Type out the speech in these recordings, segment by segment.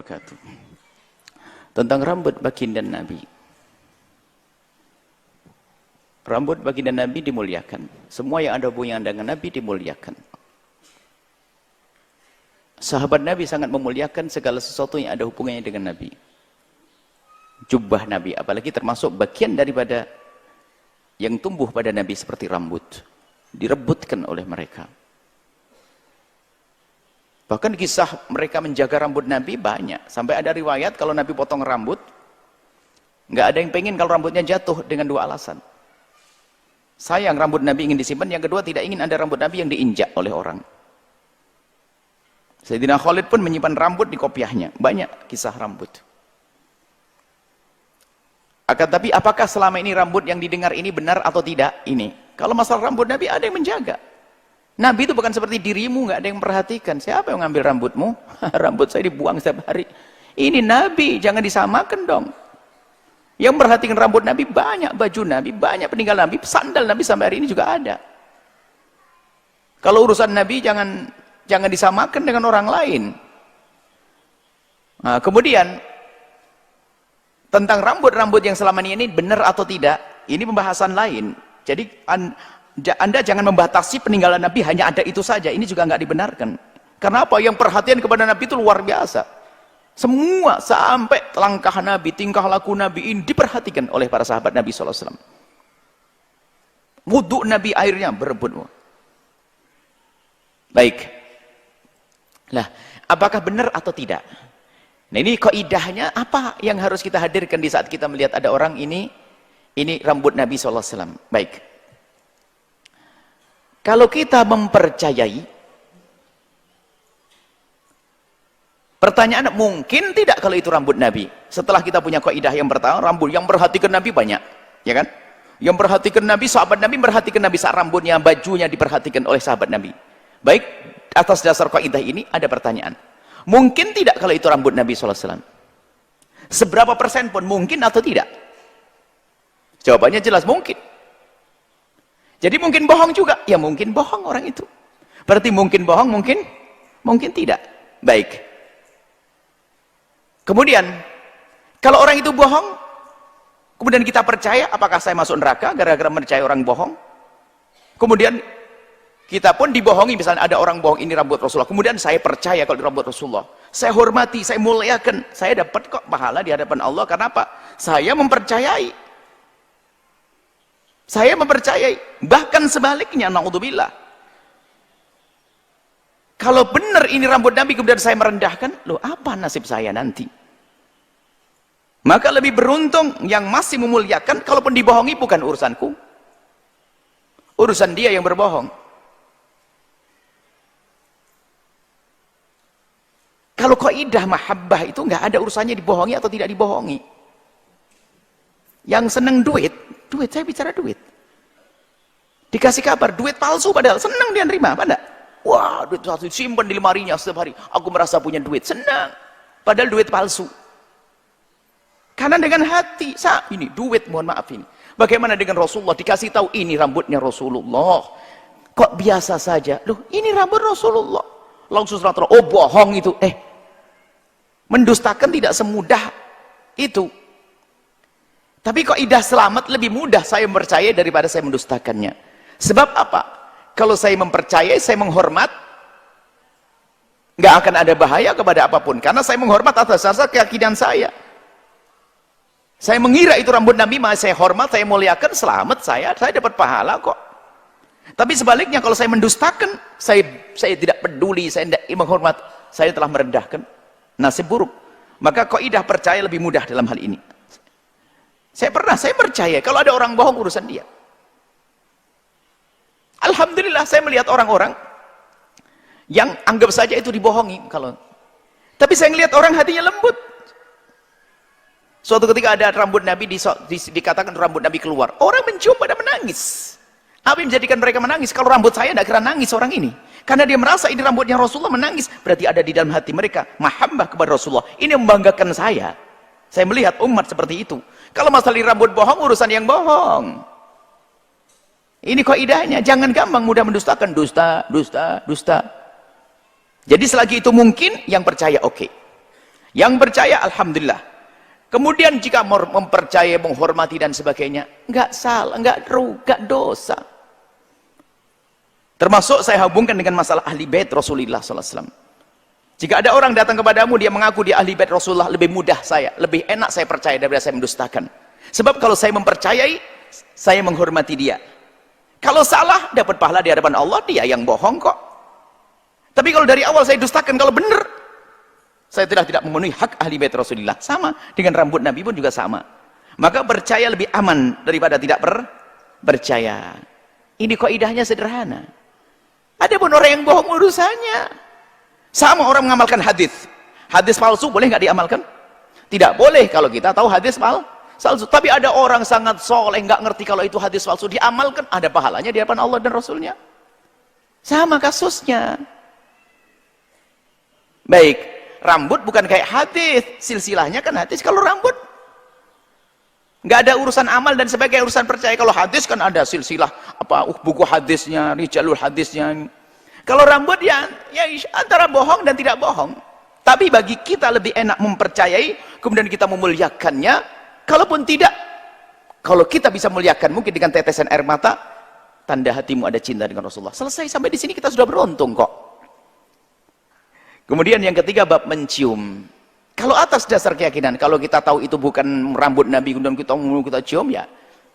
wabarakatuh. Tentang rambut baginda Nabi. Rambut baginda Nabi dimuliakan. Semua yang ada hubungan dengan Nabi dimuliakan. Sahabat Nabi sangat memuliakan segala sesuatu yang ada hubungannya dengan Nabi. Jubah Nabi, apalagi termasuk bagian daripada yang tumbuh pada Nabi seperti rambut, direbutkan oleh mereka. Bahkan kisah mereka menjaga rambut Nabi banyak. Sampai ada riwayat kalau Nabi potong rambut, nggak ada yang pengen kalau rambutnya jatuh dengan dua alasan. Sayang rambut Nabi ingin disimpan, yang kedua tidak ingin ada rambut Nabi yang diinjak oleh orang. Sayyidina Khalid pun menyimpan rambut di kopiahnya. Banyak kisah rambut. Akan tapi apakah selama ini rambut yang didengar ini benar atau tidak? Ini. Kalau masalah rambut Nabi ada yang menjaga. Nabi itu bukan seperti dirimu, nggak ada yang memperhatikan. Siapa yang ngambil rambutmu? Rambut saya dibuang setiap hari. Ini Nabi, jangan disamakan dong. Yang memperhatikan rambut Nabi banyak, baju Nabi banyak, peninggalan Nabi, sandal Nabi sampai hari ini juga ada. Kalau urusan Nabi jangan disamakan dengan orang lain. Nah, kemudian tentang rambut-rambut yang selama ini benar atau tidak, ini pembahasan lain. Jadi Anda jangan membatasi peninggalan Nabi hanya ada itu saja. Ini juga nggak dibenarkan. Karena apa? Yang perhatian kepada Nabi itu luar biasa. Semua sampai langkah Nabi, tingkah laku Nabi ini diperhatikan oleh para sahabat Nabi SAW. Wudhu Nabi airnya berebut. Baik. Nah, apakah benar atau tidak? Nah, ini kaidahnya apa yang harus kita hadirkan di saat kita melihat ada orang ini rambut Nabi SAW. Baik. Kalau kita mempercayai, pertanyaan mungkin tidak kalau itu rambut Nabi. Setelah kita punya kaidah yang pertama, rambut yang perhatikan Nabi banyak, ya kan? Yang perhatikan Nabi, sahabat Nabi perhatikan Nabi saat rambutnya, bajunya diperhatikan oleh sahabat Nabi. Baik, atas dasar kaidah ini ada pertanyaan. Mungkin tidak kalau itu rambut Nabi SAW. Seberapa persen pun mungkin atau tidak? Jawabannya jelas mungkin. Jadi mungkin bohong juga, ya mungkin bohong orang itu. Berarti mungkin bohong, mungkin tidak. Baik. Kemudian, kalau orang itu bohong, kemudian kita percaya, apakah saya masuk neraka gara-gara percaya orang bohong? Kemudian kita pun dibohongi, misalnya ada orang bohong ini rambut Rasulullah. Kemudian saya percaya kalau itu rambut Rasulullah. Saya hormati, saya muliakan, saya dapat kok pahala di hadapan Allah. Karena apa? Saya mempercayai. Saya mempercayai, bahkan sebaliknya, naudzubillah. Kalau benar ini rambut Nabi kemudian saya merendahkan, loh apa nasib saya nanti? Maka lebih beruntung yang masih memuliakan, kalaupun dibohongi bukan urusanku. Urusan dia yang berbohong. Kalau kaidah mahabbah itu nggak ada urusannya dibohongi atau tidak dibohongi. Yang seneng duit, saya bicara duit. Dikasih kabar, duit palsu padahal senang dia nerima, apa enggak? Wah, duit palsu simpan di lemarinya setiap hari. Aku merasa punya duit, senang. Padahal duit palsu. Karena dengan hati, ini duit, mohon maaf ini. Bagaimana dengan Rasulullah? Dikasih tahu ini rambutnya Rasulullah. Kok biasa saja? Loh, ini rambut Rasulullah. Langsung serat-serat, oh bohong itu. Mendustakan tidak semudah itu. Tapi kaidah selamat lebih mudah saya percaya daripada saya mendustakannya. Sebab apa? Kalau saya mempercayai, saya menghormat, nggak akan ada bahaya kepada apapun. Karena saya menghormat atas dasar keyakinan saya. Saya mengira itu rambut Nabi, saya hormat, saya muliakan, selamat saya dapat pahala kok. Tapi sebaliknya kalau saya mendustakan, saya tidak peduli, saya tidak menghormat, saya telah merendahkan, nasib buruk. Maka kaidah percaya lebih mudah dalam hal ini. Saya percaya kalau ada orang bohong urusan dia. Alhamdulillah saya melihat orang-orang yang anggap saja itu dibohongi tapi saya melihat orang hatinya lembut. Suatu ketika ada rambut Nabi dikatakan rambut Nabi keluar. Orang mencium pada menangis. Apa yang menjadikan mereka menangis? Kalau rambut saya tidak kira nangis orang ini. Karena dia merasa ini rambutnya Rasulullah, menangis. Berarti ada di dalam hati mereka mahabbah kepada Rasulullah. Ini membanggakan saya. Saya melihat umat seperti itu. Kalau masalah rambut bohong, urusan yang bohong. Ini kaidahnya, jangan gampang mudah mendustakan. Dusta. Jadi selagi itu mungkin, yang percaya oke. Yang percaya, alhamdulillah. Kemudian jika mempercayai, menghormati dan sebagainya, enggak salah, enggak dosa. Termasuk saya hubungkan dengan masalah ahli bait Rasulullah SAW. Jika ada orang datang kepadamu, dia mengaku dia ahli bait Rasulullah, lebih mudah saya, lebih enak saya percaya daripada saya mendustakan. Sebab kalau saya mempercayai, saya menghormati dia. Kalau salah, dapat pahala di hadapan Allah, dia yang bohong kok. Tapi kalau dari awal saya dustakan, kalau benar, saya tidak memenuhi hak ahli bait Rasulullah. Sama dengan rambut Nabi pun juga sama. Maka percaya lebih aman daripada tidak percaya. Ini kaidahnya sederhana. Ada pun orang yang bohong urusannya. Sama orang mengamalkan hadis. Hadis palsu boleh nggak diamalkan? Tidak boleh kalau kita tahu hadis palsu. Tapi ada orang sangat soleh nggak ngerti kalau itu hadis palsu, diamalkan, ada pahalanya di hadapan Allah dan Rasulnya. Sama kasusnya. Baik, rambut bukan kayak hadis, silsilahnya kan hadis. Kalau rambut nggak ada urusan amal dan sebagai urusan percaya. Kalau hadis kan ada silsilah buku hadisnya, rijalul hadisnya. Kalau rambut ya antara bohong dan tidak bohong. Tapi bagi kita lebih enak mempercayai, kemudian kita memuliakannya. Kalaupun tidak, kalau kita bisa muliakan mungkin dengan tetesan air mata, tanda hatimu ada cinta dengan Rasulullah. Selesai, sampai di sini kita sudah beruntung kok. Kemudian yang ketiga, bab mencium. Kalau atas dasar keyakinan, kalau kita tahu itu bukan rambut Nabi, kemudian kita cium, ya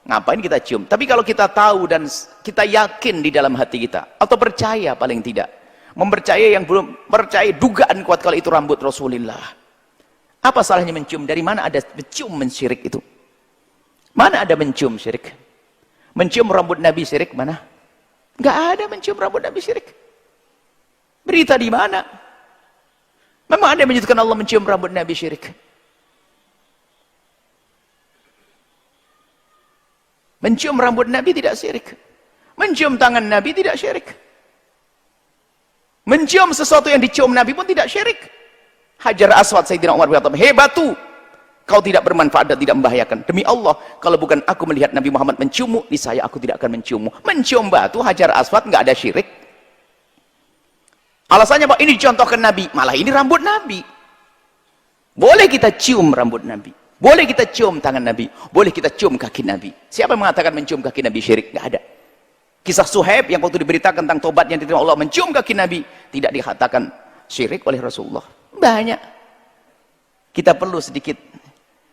ngapain kita cium? Tapi kalau kita tahu dan kita yakin di dalam hati kita, atau percaya paling tidak, mempercayai yang belum percaya, dugaan kuat kalau itu rambut Rasulullah. Apa salahnya mencium? Dari mana ada mencium syirik itu? Mana ada mencium syirik? Mencium rambut Nabi syirik mana? Enggak ada mencium rambut Nabi syirik. Berita di mana? Memang ada yang menyebutkan Allah mencium rambut Nabi syirik. Mencium rambut Nabi tidak syirik. Mencium tangan Nabi tidak syirik. Mencium sesuatu yang dicium Nabi pun tidak syirik. Hajar Aswad Sayyidina Umar berkata, "Hei batu, kau tidak bermanfaat dan tidak membahayakan. Demi Allah, kalau bukan aku melihat Nabi Muhammad menciummu, niscaya aku tidak akan menciummu." Mencium batu, Hajar Aswad, nggak ada syirik. Alasannya Pak, ini dicontohkan Nabi, malah ini rambut Nabi. Boleh kita cium rambut Nabi, boleh kita cium tangan Nabi, boleh kita cium kaki Nabi. Siapa yang mengatakan mencium kaki Nabi syirik? Nggak ada. Kisah Suhaib yang waktu diberitakan tentang tobat yang diterima Allah mencium kaki Nabi, tidak dikatakan syirik oleh Rasulullah. Banyak. Kita perlu sedikit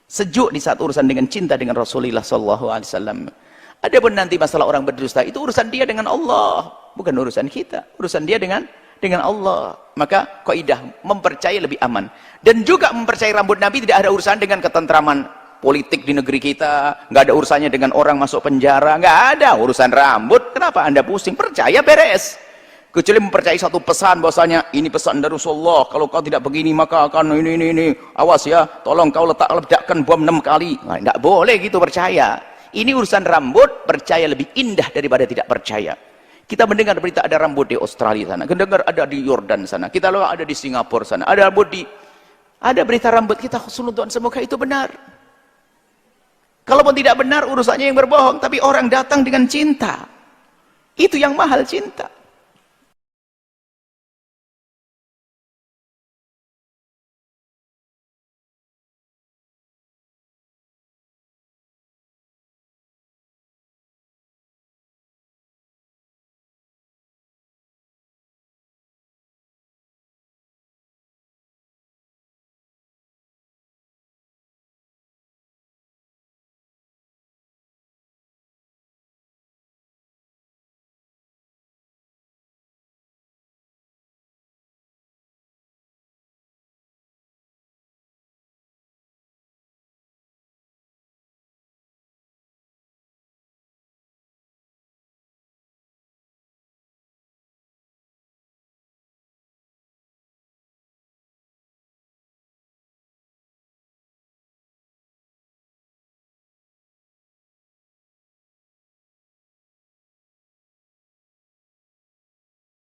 sejuk di saat urusan dengan cinta dengan Rasulullah SAW. Adapun nanti masalah orang berdusta, itu urusan dia dengan Allah, bukan urusan kita. Urusan dia dengan Allah. Maka kaidah mempercayai lebih aman. Dan juga mempercayai rambut Nabi tidak ada urusan dengan ketentraman politik di negeri kita, nggak ada urusannya dengan orang masuk penjara, nggak ada urusan rambut. Kenapa Anda pusing? Percaya beres. Kecuali mempercayai satu pesan, bahwasanya ini pesan dari Rasulullah, kalau kau tidak begini maka akan ini, awas ya, tolong kau letakkan bom 6 kali. Nah, nggak boleh gitu percaya. Ini urusan rambut, percaya lebih indah daripada tidak percaya. Kita mendengar berita ada rambut di Australia sana, mendengar ada di Yordan sana, kita lihat ada di Singapura sana, ada berita rambut, kita khusnudon, semoga itu benar. Kalaupun tidak benar, urusannya yang berbohong, tapi orang datang dengan cinta. Itu yang mahal, cinta.